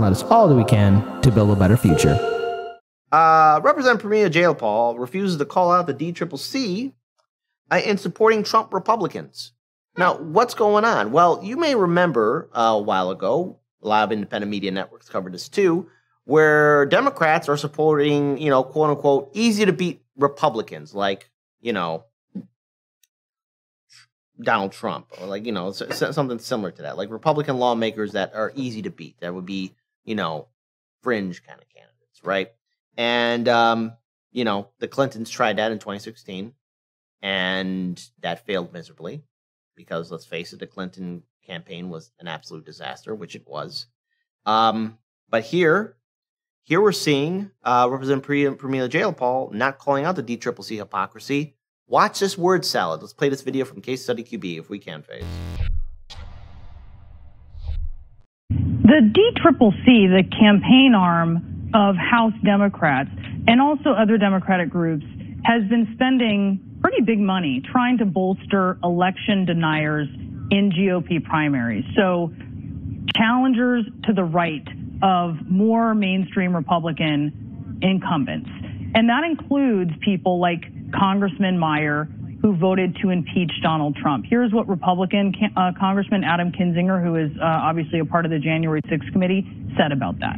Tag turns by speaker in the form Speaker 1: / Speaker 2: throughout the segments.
Speaker 1: let us all do we can to build a better future.
Speaker 2: Representative Pramila Jayapal refuses to call out the DCCC in supporting Trump Republicans. Now, what's going on? Well, you may remember a while ago, a lot of independent media networks covered this too, where Democrats are supporting, quote unquote, easy to beat Republicans, like, Donald Trump, or like, something similar to that, like Republican lawmakers that are easy to beat. That would be, fringe kind of candidates, right? And, the Clintons tried that in 2016, and that failed miserably because, let's face it, the Clinton campaign was an absolute disaster, which it was. But here we're seeing Representative Pramila Jayapal not calling out the DCCC hypocrisy. Watch this word salad. Let's play this video from Case Study QB if we can, Faze.
Speaker 3: The DCCC, the campaign arm of House Democrats and also other Democratic groups, has been spending pretty big money trying to bolster election deniers in GOP primaries. So challengers to the right of more mainstream Republican incumbents. And that includes people like Congressman Meyer, who voted to impeach Donald Trump. Here's what Republican Congressman Adam Kinzinger, who is obviously a part of the January 6th committee, said about that.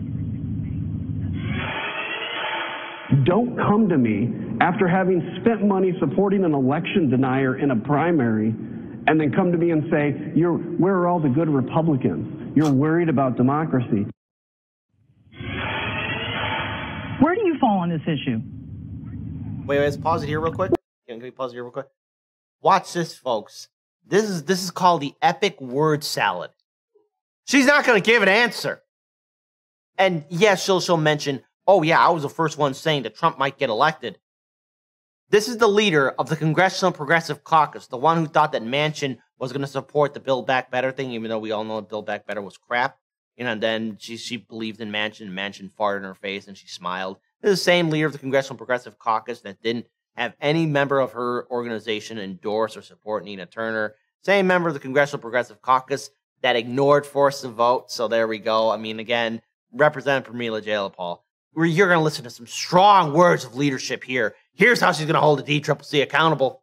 Speaker 4: Don't come to me after having spent money supporting an election denier in a primary and then come to me and say, where are all the good Republicans? You're worried about democracy.
Speaker 3: Where do you fall on this issue?
Speaker 2: Wait, let's pause it here real quick. Can we pause it here real quick? Watch this, folks. This is called the epic word salad. She's not going to give an answer. And yes, she'll mention, oh yeah, I was the first one saying that Trump might get elected. This is the leader of the Congressional Progressive Caucus, the one who thought that Manchin was going to support the Build Back Better thing, even though we all know Build Back Better was crap. And then she believed in Manchin, and Manchin farted in her face, and she smiled. This is the same leader of the Congressional Progressive Caucus that didn't have any member of her organization endorse or support Nina Turner. Same member of the Congressional Progressive Caucus that ignored forced to vote. So there we go. I mean, again, Representative Pramila Jayapal, you're going to listen to some strong words of leadership here. Here's how she's going to hold the DCCC accountable.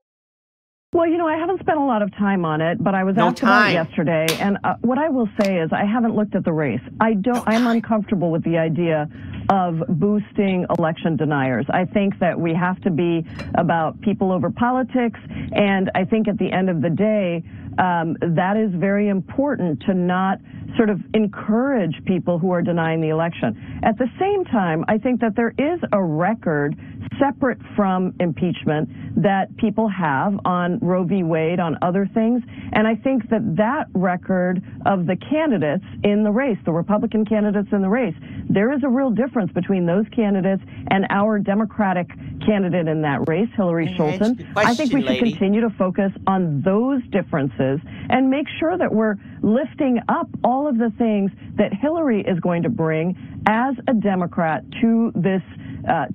Speaker 5: Well, I haven't spent a lot of time on it, but I was asked about it yesterday, and what I will say is I haven't looked at the race. I'm uncomfortable with the idea of boosting election deniers. I think that we have to be about people over politics, and I think at the end of the day, that is very important to not sort of encourage people who are denying the election. At the same time, I think that there is a record separate from impeachment that people have on Roe v. Wade, on other things, and I think that record of the candidates in the race, the Republican candidates in the race, there is a real difference between those candidates and our Democratic candidate in that race, Hillary Scholten. I think we should continue to focus on those differences and make sure that we're lifting up all of the things that Hillary is going to bring as a Democrat to this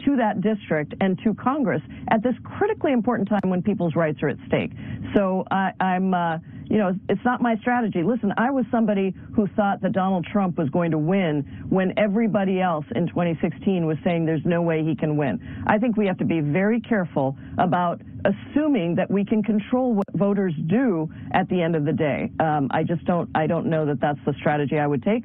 Speaker 5: to that district and to Congress at this critically important time when people's rights are at stake. So it's not my strategy. Listen, I was somebody who thought that Donald Trump was going to win when everybody else in 2016 was saying there's no way he can win. I think we have to be very careful about assuming that we can control what voters do at the end of the day. I don't know that that's the strategy I would take.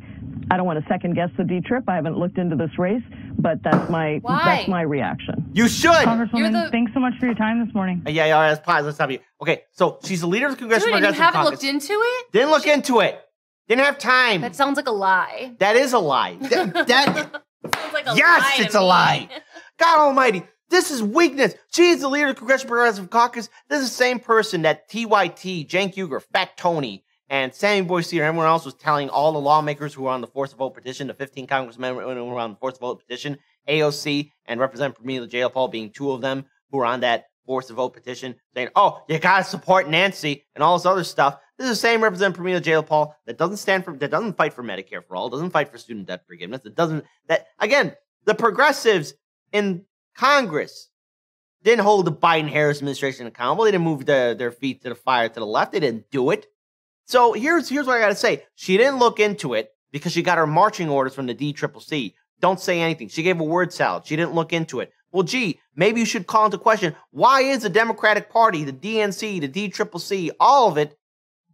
Speaker 5: I don't want to second guess the D-Trip. I haven't looked into this race, but that's my reaction.
Speaker 2: You should.
Speaker 3: Congresswoman, thanks so much for your time this morning.
Speaker 2: Yeah, all right, let's stop you. Okay, so she's the leader of the Congressional Progressive Caucus.
Speaker 6: You haven't looked into it?
Speaker 2: Didn't look into it. Didn't have time.
Speaker 6: That sounds like a lie.
Speaker 2: That is a lie.
Speaker 6: Sounds like a lie.
Speaker 2: Yes, it's a lie. God almighty. This is weakness. She's the leader of the Congressional Progressive Caucus. This is the same person that TYT, Cenk Uygur, Fat Tony, and Sammy Boyce and everyone else was telling all the lawmakers who were on the forced vote petition, the 15 congressmen who were on the forced vote petition, AOC and Representative Pramila Jayapal being two of them who were on that forced vote petition, saying, oh, you got to support Nancy and all this other stuff. This is the same Representative Pramila Jayapal that doesn't fight for Medicare for all, doesn't fight for student debt forgiveness, again, the progressives in Congress didn't hold the Biden-Harris administration accountable. They didn't move their feet to the fire to the left. They didn't do it. So here's what I got to say. She didn't look into it. because she got her marching orders from the DCCC. Don't say anything. She gave a word salad. She didn't look into it. Well, gee, maybe you should call into question, why is the Democratic Party, the DNC, the DCCC, all of it,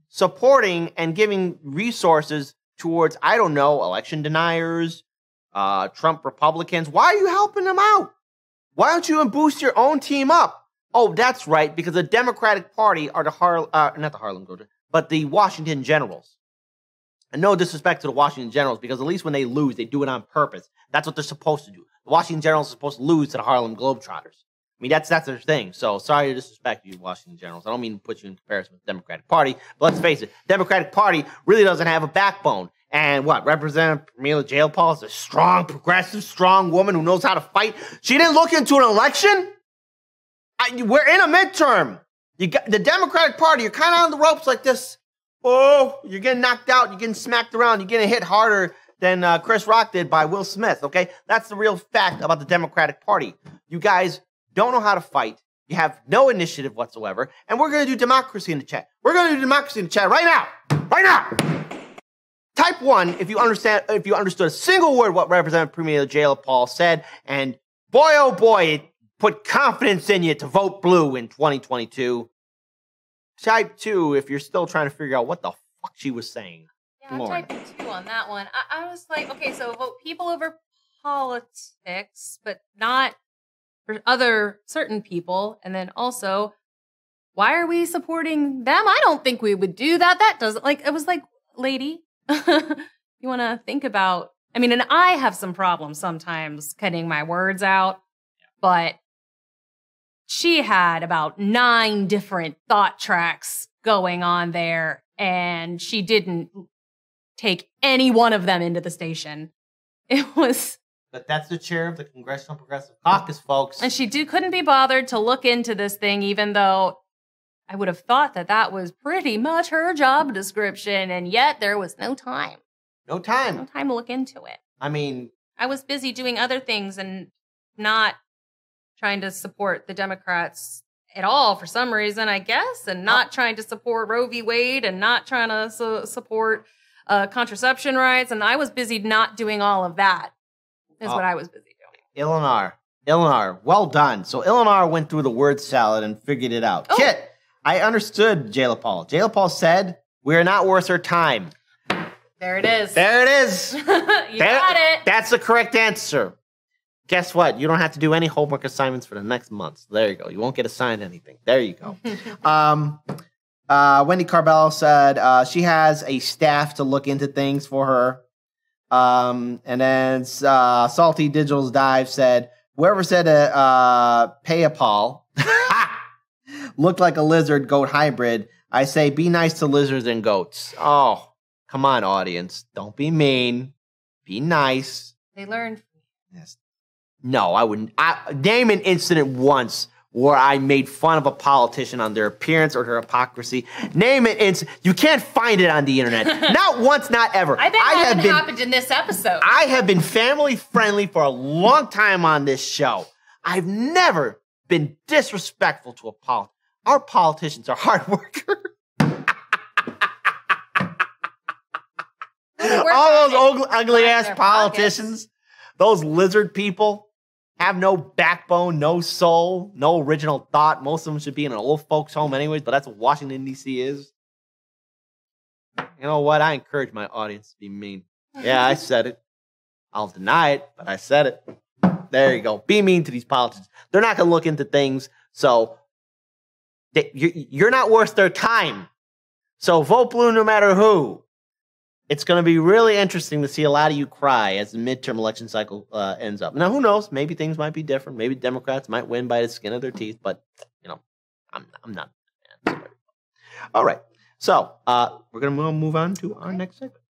Speaker 2: supporting and giving resources towards, I don't know, election deniers, Trump Republicans? Why are you helping them out? Why don't you boost your own team up? Oh, that's right, because the Democratic Party are not the Harlem Globetrotters, but the Washington Generals. And no disrespect to the Washington Generals, because at least when they lose, they do it on purpose. That's what they're supposed to do. The Washington Generals are supposed to lose to the Harlem Globetrotters. I mean, that's their thing. So sorry to disrespect you, Washington Generals. I don't mean to put you in comparison with the Democratic Party, but let's face it, Democratic Party really doesn't have a backbone. And what, Representative Pramila Jayapal is a strong, progressive, strong woman who knows how to fight. She didn't look into an election? We're in a midterm. You got the Democratic Party, you're kind of on the ropes like this. Oh, you're getting knocked out, you're getting smacked around, you're getting hit harder than Chris Rock did by Will Smith, okay? That's the real fact about the Democratic Party. You guys don't know how to fight. You have no initiative whatsoever. And we're going to do democracy in the chat. We're going to do democracy in the chat right now. Right now. Type 1 if you understood a single word what Representative Pramila Jayapal said. And boy, oh boy, it put confidence in you to vote blue in 2022. Type 2 if you're still trying to figure out what the fuck she was saying.
Speaker 6: Yeah, I'm typing 2 on that one. I was like, okay, so vote people over politics, but not for other certain people. And then also, why are we supporting them? I don't think we would do that. That doesn't, like, it was like, lady, you want to think about, I mean, and I have some problems sometimes cutting my words out, but she had about 9 different thought tracks going on there, and she didn't take any one of them into the station. It was...
Speaker 2: But that's the chair of the Congressional Progressive Caucus, folks.
Speaker 6: And she couldn't be bothered to look into this thing, even though I would have thought that that was pretty much her job description, and yet there was no time.
Speaker 2: No time.
Speaker 6: No time to look into it.
Speaker 2: I mean...
Speaker 6: I was busy doing other things and not trying to support the Democrats at all for some reason, I guess, and not trying to support Roe v. Wade and not trying to support contraception rights, and I was busy not doing all of that. Is what I was busy doing.
Speaker 2: Eleanor, well done. So Eleanor went through the word salad and figured it out. Oh. Kit, I understood Jayapal. Jayapal said, we are not worth her time.
Speaker 6: There it is.
Speaker 2: There it is.
Speaker 6: You got it.
Speaker 2: That's the correct answer. Guess what? You don't have to do any homework assignments for the next month. So there you go. You won't get assigned anything. There you go. Wendy Carbello said she has a staff to look into things for her. And then Salty Digital's Dive said, whoever said Payapal looked like a lizard goat hybrid, I say be nice to lizards and goats. Oh, come on, audience. Don't be mean. Be nice.
Speaker 6: They learned.
Speaker 2: Yes. No, I wouldn't. Name an incident once where I made fun of a politician on their appearance or their hypocrisy. Name it. You can't find it on the internet. Not once, not ever.
Speaker 6: I bet that hasn't happened in this episode.
Speaker 2: I have been family friendly for a long time on this show. I've never been disrespectful to a politician. Our politicians are hard workers. All those ugly-ass politicians, those lizard people, have no backbone, no soul, no original thought. Most of them should be in an old folks' home anyways, but that's what Washington, D.C. is. You know what? I encourage my audience to be mean. Yeah, I said it. I'll deny it, but I said it. There you go. Be mean to these politicians. They're not going to look into things, so you're not worth their time. So vote blue no matter who. It's going to be really interesting to see a lot of you cry as the midterm election cycle ends up. Now, who knows? Maybe things might be different. Maybe Democrats might win by the skin of their teeth, but, you know, I'm not. All right. So we're going to move on to our next segment.